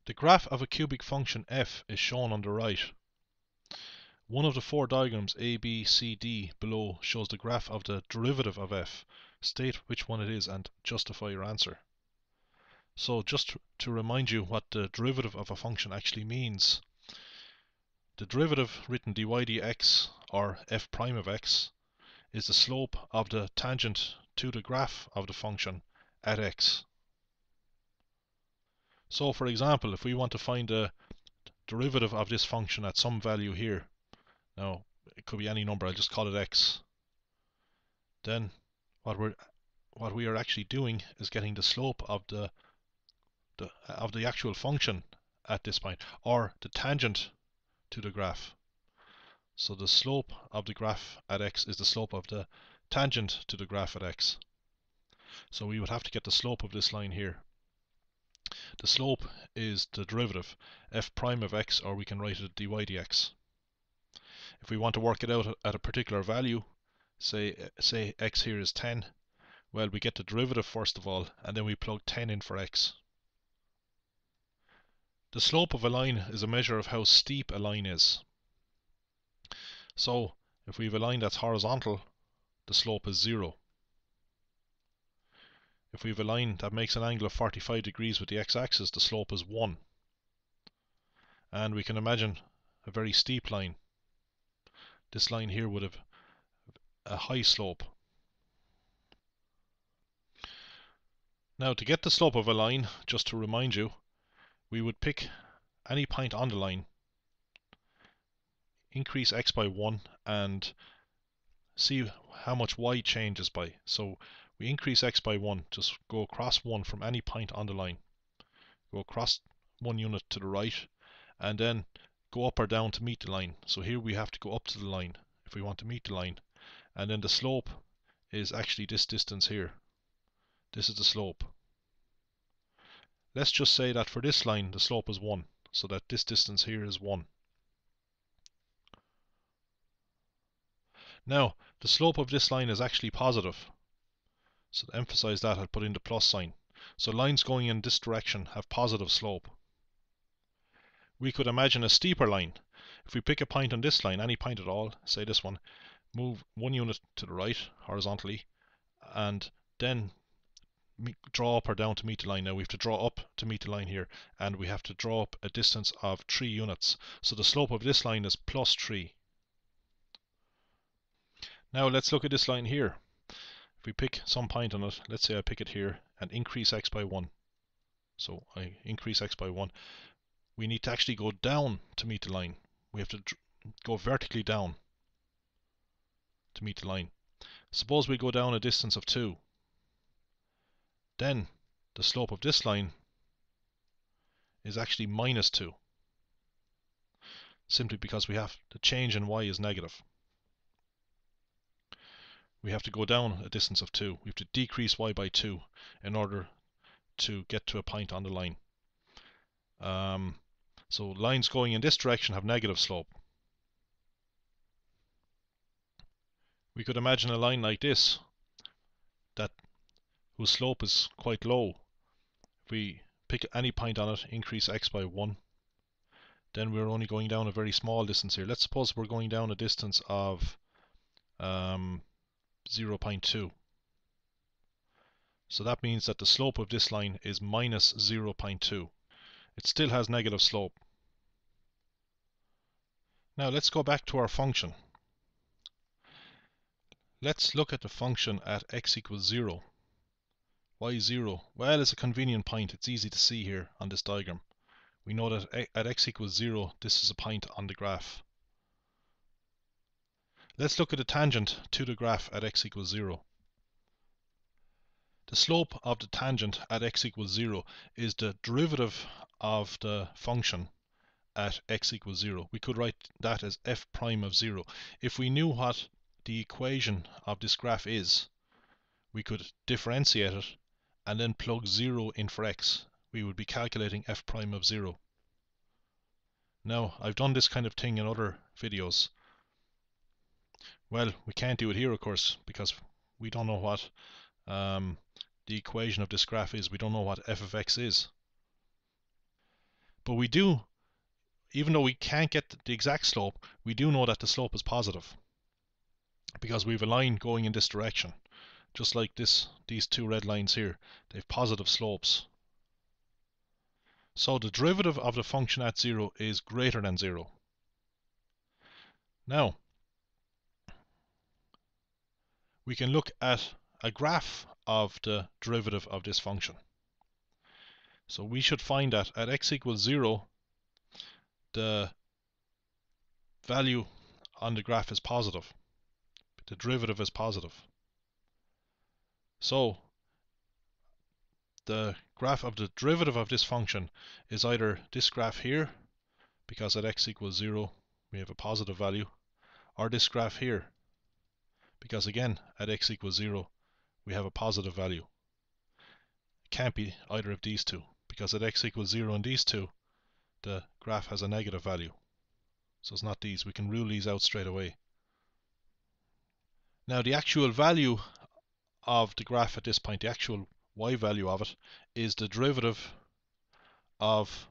The graph of a cubic function f is shown on the right. One of the four diagrams A, B, C, D below shows the graph of the derivative of f. State which one it is and justify your answer. So just to remind you what the derivative of a function actually means. The derivative, written dy dx, or f prime of x, is the slope of the tangent to the graph of the function at x. So for example, if we want to find the derivative of this function at some value here, now it could be any number, I'll just call it x, then what we are actually doing is getting the slope of the actual function at this point, or the tangent to the graph. So the slope of the graph at x is the slope of the tangent to the graph at x. So we would have to get the slope of this line here. The slope is the derivative, f prime of x, or we can write it dy dx. If we want to work it out at a particular value, say x here is 10, well, we get the derivative first of all, and then we plug 10 in for x. The slope of a line is a measure of how steep a line is. So if we have a line that's horizontal, the slope is 0. If we have a line that makes an angle of 45 degrees with the x-axis, the slope is 1. And we can imagine a very steep line. This line here would have a high slope. Now to get the slope of a line, just to remind you, we would pick any point on the line, increase x by 1, and see how much y changes by. So we increase x by 1, just go across 1 from any point on the line. Go across 1 unit to the right, and then go up or down to meet the line. So here we have to go up to the line if we want to meet the line. And then the slope is actually this distance here. This is the slope. Let's just say that for this line the slope is 1, so that this distance here is 1. Now, the slope of this line is actually positive. So to emphasize that, I'll put in the plus sign. So lines going in this direction have positive slope. We could imagine a steeper line. If we pick a point on this line, any point at all, say this one, move 1 unit to the right horizontally, and then draw up or down to meet the line. Now we have to draw up to meet the line here, and we have to draw up a distance of 3 units. So the slope of this line is plus 3. Now let's look at this line here. If we pick some point on it, let's say I pick it here, and increase x by 1. So I increase x by 1. We need to actually go down to meet the line. We have to go vertically down to meet the line. Suppose we go down a distance of 2. Then the slope of this line is actually minus 2. Simply because we have the change in y is negative. We have to go down a distance of 2. We have to decrease y by 2 in order to get to a point on the line. So lines going in this direction have negative slope. We could imagine a line like this, whose slope is quite low. If we pick any point on it, increase x by 1, then we're only going down a very small distance here. Let's suppose we're going down a distance of 0.2. So that means that the slope of this line is minus 0.2. It still has negative slope. Now let's go back to our function. Let's look at the function at x equals 0. Why 0? Well, it's a convenient point. It's easy to see here on this diagram. We know that at x equals 0, this is a point on the graph. Let's look at the tangent to the graph at x equals 0. The slope of the tangent at x equals 0 is the derivative of the function at x equals 0. We could write that as f prime of 0. If we knew what the equation of this graph is, we could differentiate it and then plug 0 in for x. We would be calculating f prime of 0. Now, I've done this kind of thing in other videos. Well, we can't do it here, of course, because we don't know what the equation of this graph is. We don't know what f of x is. But we do, even though we can't get the exact slope, we do know that the slope is positive because we have a line going in this direction. Just like these two red lines here, they have positive slopes. So the derivative of the function at 0 is greater than 0. Now, we can look at a graph of the derivative of this function. So we should find that at x equals 0, the value on the graph is positive. The derivative is positive. So the graph of the derivative of this function is either this graph here, because at x equals 0 we have a positive value, or this graph here, because again at x equals 0 we have a positive value. It can't be either of these two, because at x equals 0 and these two, the graph has a negative value. So it's not these. We can rule these out straight away. Now the actual value of the graph at this point, the actual y value of it, is the derivative of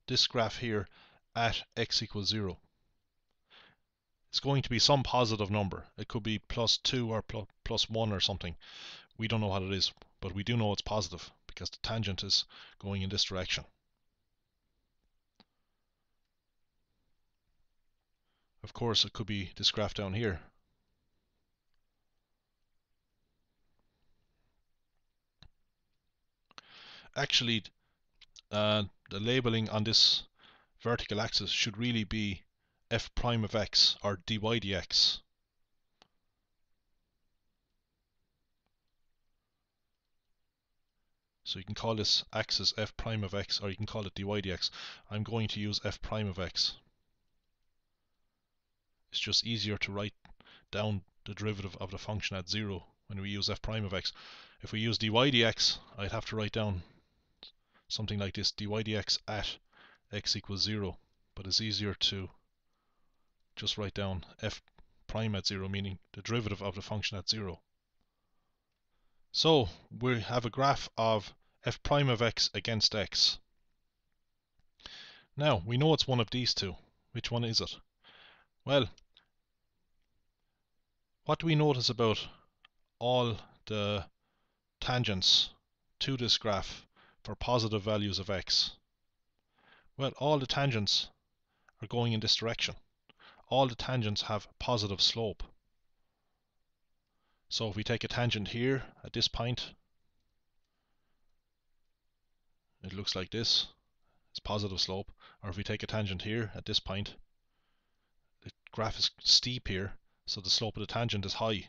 this graph here at x equals 0. It's going to be some positive number. It could be plus 2 or plus 1 or something. We don't know what it is, but we do know it's positive because the tangent is going in this direction. Of course, it could be this graph down here. Actually, the labeling on this vertical axis should really be f prime of x, or dy dx. So you can call this axis f prime of x, or you can call it dy dx. I'm going to use f prime of x. It's just easier to write down the derivative of the function at 0 when we use f prime of x. If we use dy dx, I'd have to write down something like this, dy dx at x equals 0. But it's easier to just write down f prime at 0, meaning the derivative of the function at 0. So we have a graph of f prime of x against x. Now, we know it's one of these two. Which one is it? Well, what do we notice about all the tangents to this graph for positive values of x? Well, all the tangents are going in this direction. All the tangents have positive slope. So if we take a tangent here at this point, it looks like this. It's positive slope. Or if we take a tangent here at this point, the graph is steep here, so the slope of the tangent is high.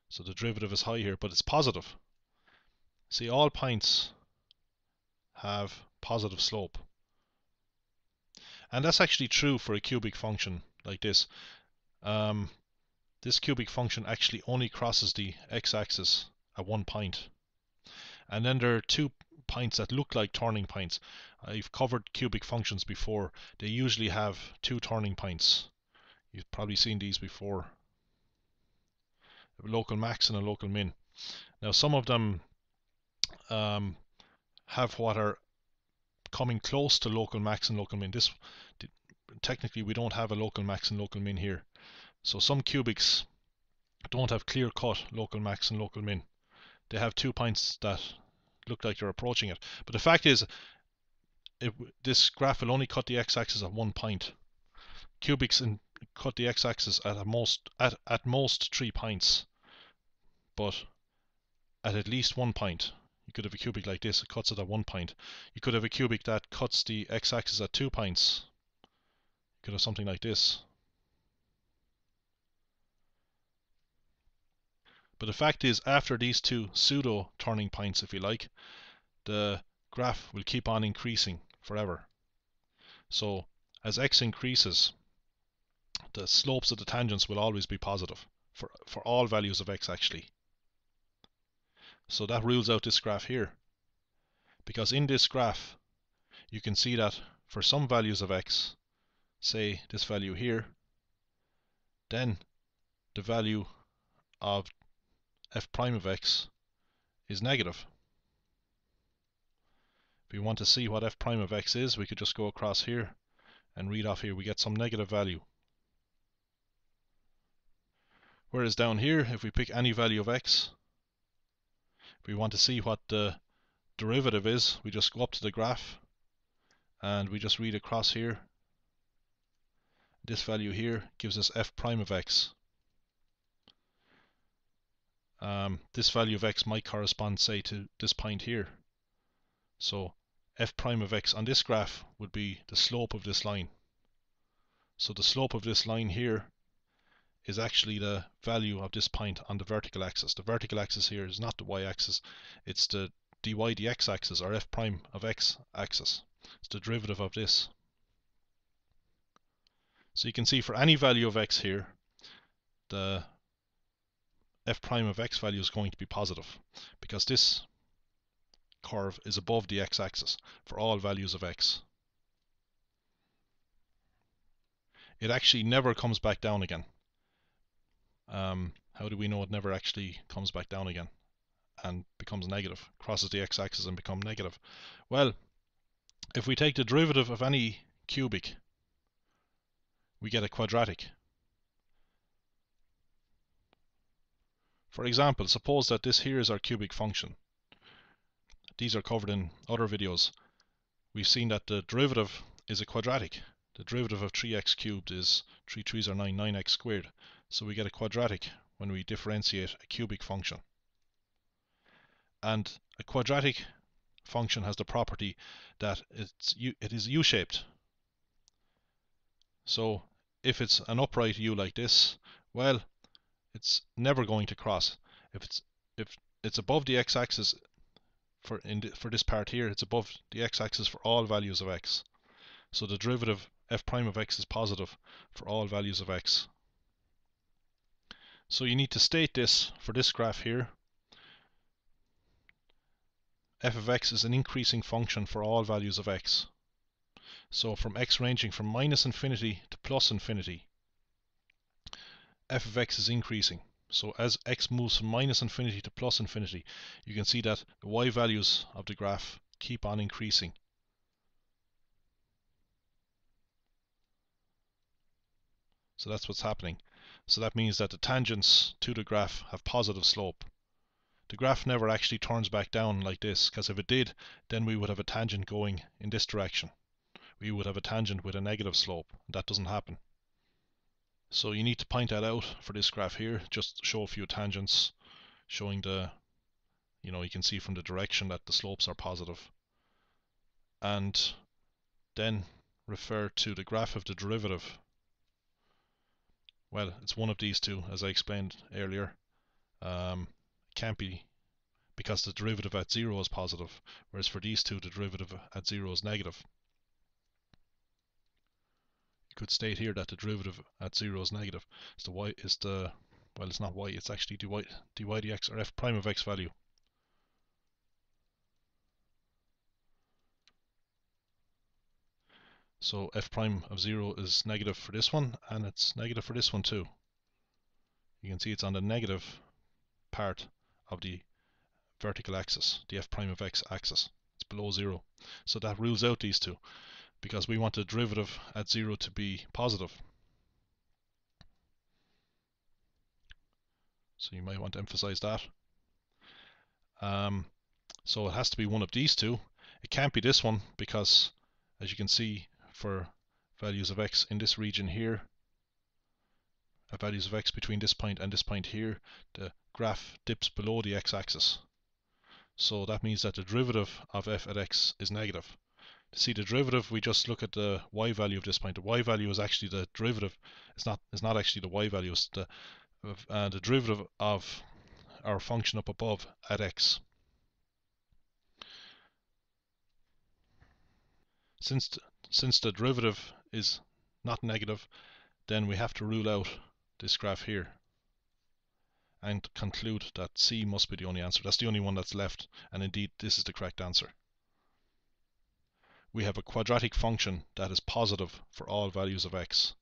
So the derivative is high here, but it's positive. See, all points have positive slope. And that's actually true for a cubic function like this. This cubic function actually only crosses the x-axis at one point. And then there are 2 points that look like turning points. I've covered cubic functions before. They usually have 2 turning points. You've probably seen these before. A local max and a local min. Now some of them have what are coming close to local max and local min. Technically we don't have a local max and local min here. So some cubics don't have clear-cut local max and local min. They have 2 points that look like they're approaching it. But the fact is, this graph will only cut the x-axis at 1 point. Cubics cut the x-axis at most 3 points, but at least 1 point. You could have a cubic like this, it cuts it at 1 point. You could have a cubic that cuts the x-axis at 2 points. You could have something like this. But the fact is, after these 2 pseudo turning points, if you like, the graph will keep on increasing forever. So as x increases, the slopes of the tangents will always be positive for all values of x actually. So that rules out this graph here, because in this graph you can see that for some values of x, say this value here, then the value of f prime of x is negative. we want to see what f prime of x is, we could just go across here and read off here. We get some negative value. Whereas down here, if we pick any value of x, if we want to see what the derivative is, we just go up to the graph and we just read across here. This value here gives us f prime of x. This value of x might correspond, say, to this point here. So f prime of x on this graph would be the slope of this line. So the slope of this line here is actually the value of this point on the vertical axis. The vertical axis here is not the y-axis, it's the dy dx axis, or f prime of x axis. It's the derivative of this. So you can see for any value of x here, the f prime of x value is going to be positive, because this curve is above the x-axis for all values of x. It actually never comes back down again. How do we know it never actually comes back down again and becomes negative, crosses the x-axis and becomes negative? Well, if we take the derivative of any cubic, we get a quadratic. For example, suppose that this here is our cubic function. These are covered in other videos. We've seen that the derivative is a quadratic. The derivative of 3x cubed is 3 3s are 9, 9x squared. So we get a quadratic when we differentiate a cubic function. And a quadratic function has the property that it is u-shaped. So if it's an upright u like this, well, it's never going to cross. If it's above the x-axis for this part here, it's above the x-axis for all values of x. So the derivative f prime of x is positive for all values of x. So you need to state this for this graph here. F of x is an increasing function for all values of x. So from x ranging from minus infinity to plus infinity, f of x is increasing. So as x moves from minus infinity to plus infinity, you can see that the y values of the graph keep on increasing. So that's what's happening. So that means that the tangents to the graph have positive slope. The graph never actually turns back down like this, because if it did, then we would have a tangent going in this direction. We would have a tangent with a negative slope. That doesn't happen. So you need to point that out for this graph here. Just show a few tangents showing the, you can see from the direction that the slopes are positive. And then refer to the graph of the derivative. Well, it's one of these two, as I explained earlier. Can't be, because the derivative at 0 is positive, whereas for these two the derivative at 0 is negative. You could state here that the derivative at 0 is negative. It's well, it's not y, it's actually dy dx, or f prime of x value. So f prime of 0 is negative for this one, and it's negative for this one too. You can see it's on the negative part of the vertical axis, the f prime of x axis. It's below 0. So that rules out these two, because we want the derivative at 0 to be positive. So you might want to emphasize that. So it has to be one of these two. It can't be this one, because as you can see, for values of x in this region here, values of x between this point and this point here, the graph dips below the x-axis. So that means that the derivative of f at x is negative. To see the derivative, we just look at the y value of this point. The y value is actually the derivative. It's not actually the y value. It's the derivative of our function up above at x. Since the derivative is not negative, then we have to rule out this graph here and conclude that C must be the only answer. That's the only one that's left, and indeed this is the correct answer. We have a quadratic function that is positive for all values of x.